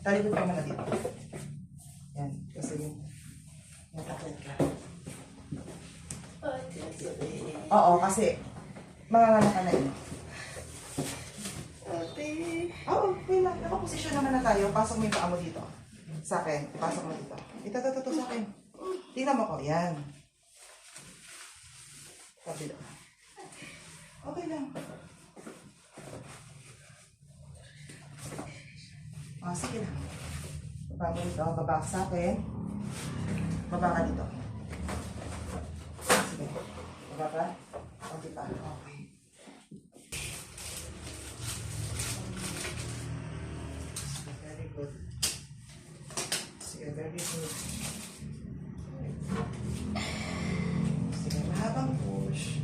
Talikod ka muna dito. Yan, kasi natakot ka. Oo, kasi manganganak ka na eh. Oo, wait lang. Nakaposisyon naman na tayo. Pasok mo yung paa mo dito. Sa akin. Pasok mo dito. Ito sa akin. Tingnan mo ko. Yan. Kabila. Okay lang. Sige lang. Baba mo dito. Baba ka sa akin. Baba ka dito. Sige. Baba ka. Okay pa. Okay. Very good. Sige, very good. Sige, mahabang push.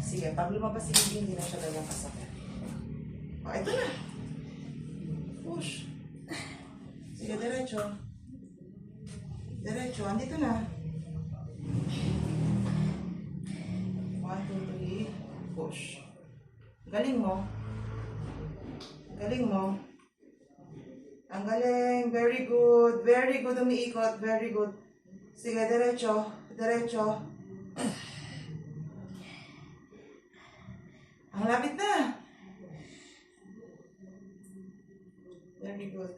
Sige, pag lumabas si Bibi, hindi na siya ganyang kasakit. Ito na. Push. Sige, diretso. Diretso, andito na. 1, 2, 3, push. Galing mo. Galing mo. Ang galing. Very good. Very good umiikot. Very good. Sige, diretso. Diretso. Ang lapit na. Very good.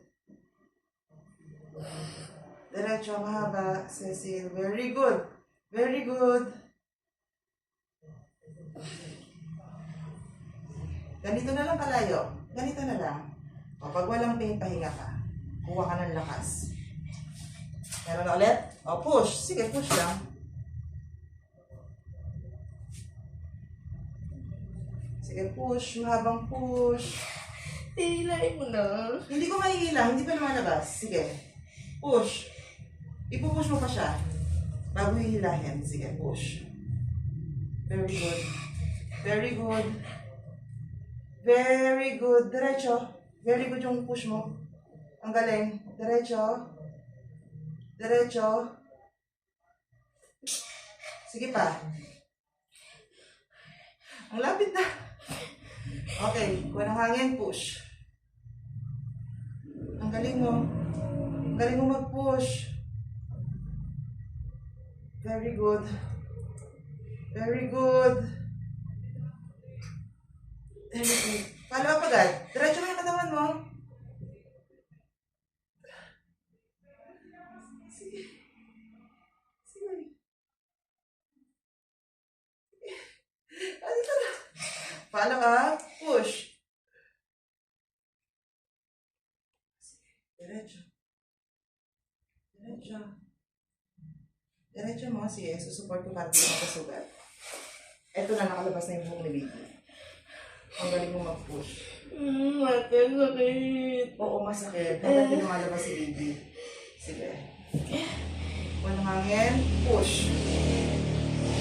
Diretso, mahaba. Cecil. Very good. Very good. Ganito na lang kalayo. Ganito na lang. O, pag walang pain, pahinga ka. Kuha ka ng lakas. Meron na ulit? O, push. Sige, push lang. Sige, push. Mahabang push. Hihilahin mo na. Hindi ko mahihila. Hindi pa lumalabas. Sige. Push. Ipupush mo pa siya. Bago hihilahin. Sige, push. Very good. Very good. Very good. Diretso. Very good yung push mo. Ang galing. Diretso. Diretso. Sige pa. Ang lapit na. Okay. Kuha ng hangin. Push. Ang galing mo. Ang galing mo mag-push. Very good. Very good. Very good. Follow up agad. Diretso mo yung katawan mo. Sige. Sige. Dito na. Follow up. Push. Diretso. Diretso. Diretso mo. Sige, susupport ko para di mo kasugat. Ito na, nakalabas na yung buhok ni Baby. Ang galing mo mag-push. Masakit. Oo, masakit. Hanggang di lumalabas si Baby. Sige. Walang hangin. Push.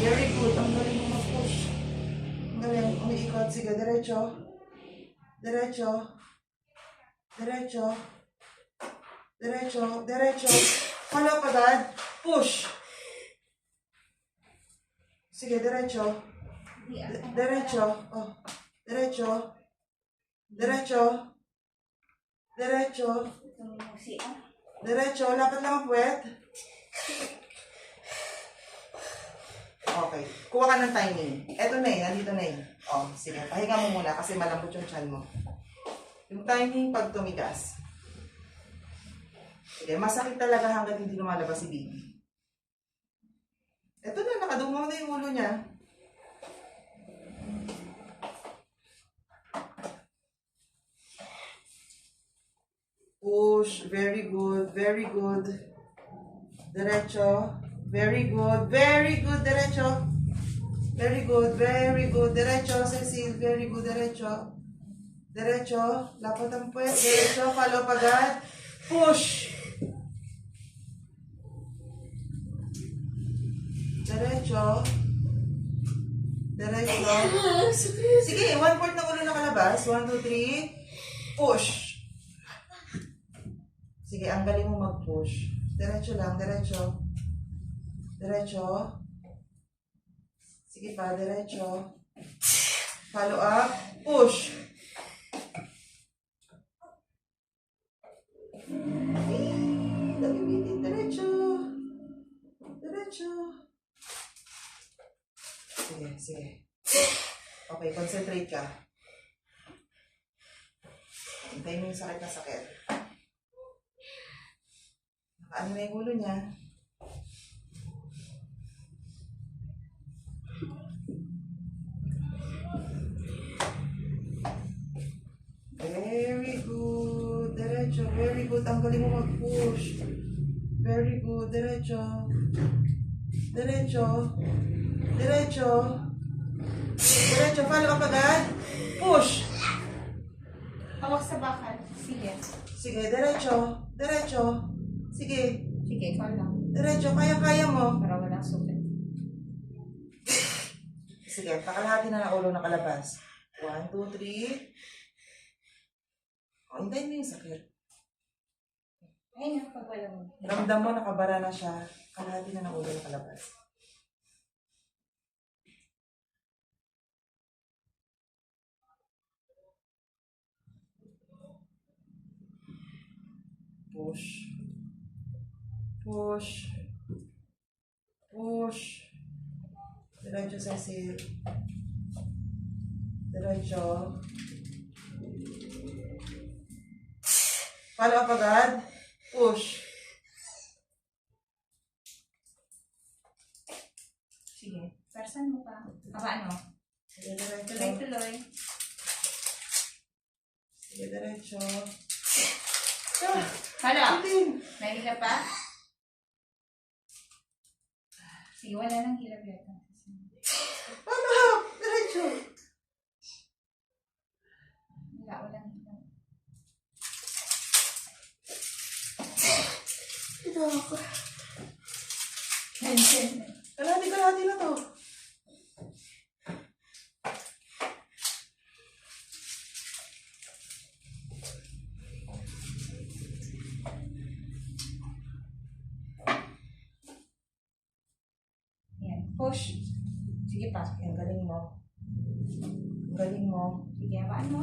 Very good. Ang galing mo mag-push. Ang galing. Umiikot. Sige, diretso. Diretso. Diretso. Diretso. Diretso. Follow pa, Dad. Push. Sige, diretso. Diretso. Oh. Diretso. Diretso. Diretso. Diretso. Lapat lang ang puwet. Okay. Kuha ka ng timing. Eto na eh. Nandito na eh. Oh, sige. Pahinga mo muna kasi malambot yung tiyan mo. Yung timing pag tumigas. Sige. Masakit talaga hanggang hindi lumalabas si Baby. Eto na. Nakadungaw na yung ulo niya. Push. Very good. Very good. Diretso. Very good. Very good. Diretso. Very good. Very good. Diretso, Cecil. Very good. Diretso. Diretso. Lapat ang puwet. Diretso. Follow pagad. Push. Diretso. Diretso. Sige, 1/4 ng ulo nakalabas. 1, 2, 3. Push. Sige, ang galing mo mag-push. Diretso lang, diretso. Diretso. Sige pa, diretso. Follow up. Push. diretso. Sige, sige. Okay, concentrate ka. Hintayin mo yung sakit na sakit. Nakaano na yung ulo niya. Very good. Diretso. Very good. Ang galing mo mag-push. Very good. Diretso. Diretso. Diretso. Diretso. Follow up agad. Push. Hawak sa bakal. Sige. Sige. Diretso. Diretso. Sige. Sige, ikaw lang. Diretso. Kaya-kaya mo. Para walang sugat. Sige. Pakalahati na ng ulo nakalabas. 1, 2, 3. O, hintayin mo yung sakit. Ayun, pag walang Ramdam mo, nakabara na siya. Kalahati na ng ulo nakalabas. Push. Push. Push. Diretso, Cecil. Diretso. Follow up agad. Push. Sige. Persan mo pa. Ano? Sige, diretso. Tuloy-tuloy. Sige, diretso. Hala! Bitin. Nahila pa? Sige, wala nang hilap yata. Follow up. Diretso. Wala, walang hilap. Ito ako. Nandiyan na. Kalahati na to. Yan. Push. Sige pa. Ang galing mo. Ang galing mo. Sige, habaan mo.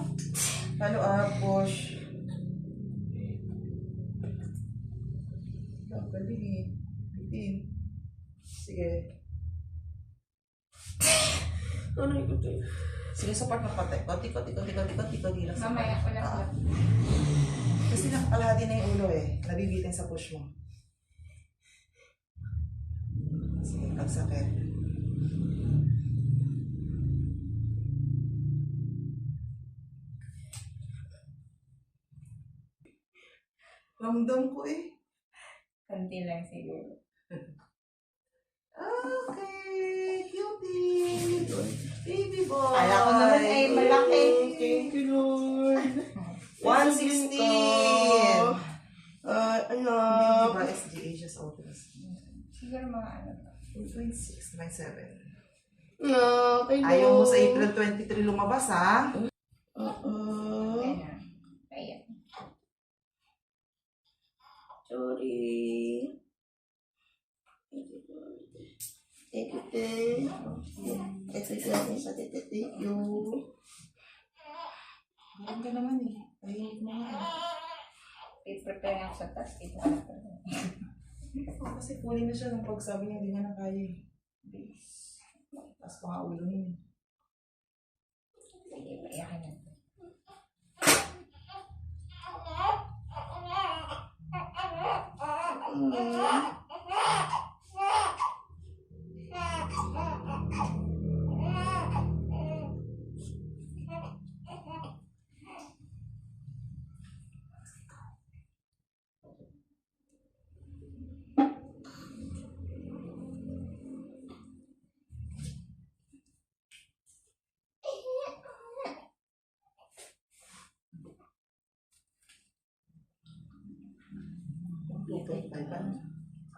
Follow up. Push. Ang galing eh. Bitin. Sige. Sige, support mo pati. Konti lang. Mamaya, wala hilap. Kasi nakakalahati na yung ulo eh. Nabibitin sa push mo. Sige, pagsakit. Ramdam ko eh. Kunti lang siguro. Okay, cutie. Baby boy. Kala ko naman ay malaki. Thank you, Lord. 116. Ano? Hindi ba SGA just autos? Siguro mga ano. 2.6, 2.7. No, Ayaw mo sa April 23 lumabas, ha? Ayan na. Ayan. Sorry. Thank you, thank you. Ito yung sa thank you. Meron ka naman eh. Tahimik mo nga eh. I-prepare ako sa task. Kasi kunin na siya nung pagsabi niya hindi niya na kaya eh. Tapos pa nga ulo niya. Sige, maiyakin natin.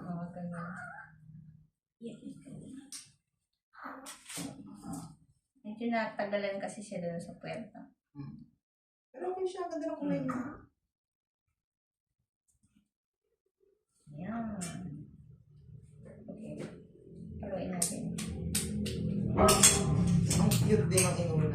Oo, ganyan. Medyo natagalan kasi siya doon sa puwerta. Pero okay siya. Ganda ng kulay niya. Yan. Okay. Paluin natin. Ang cute din ang inulan.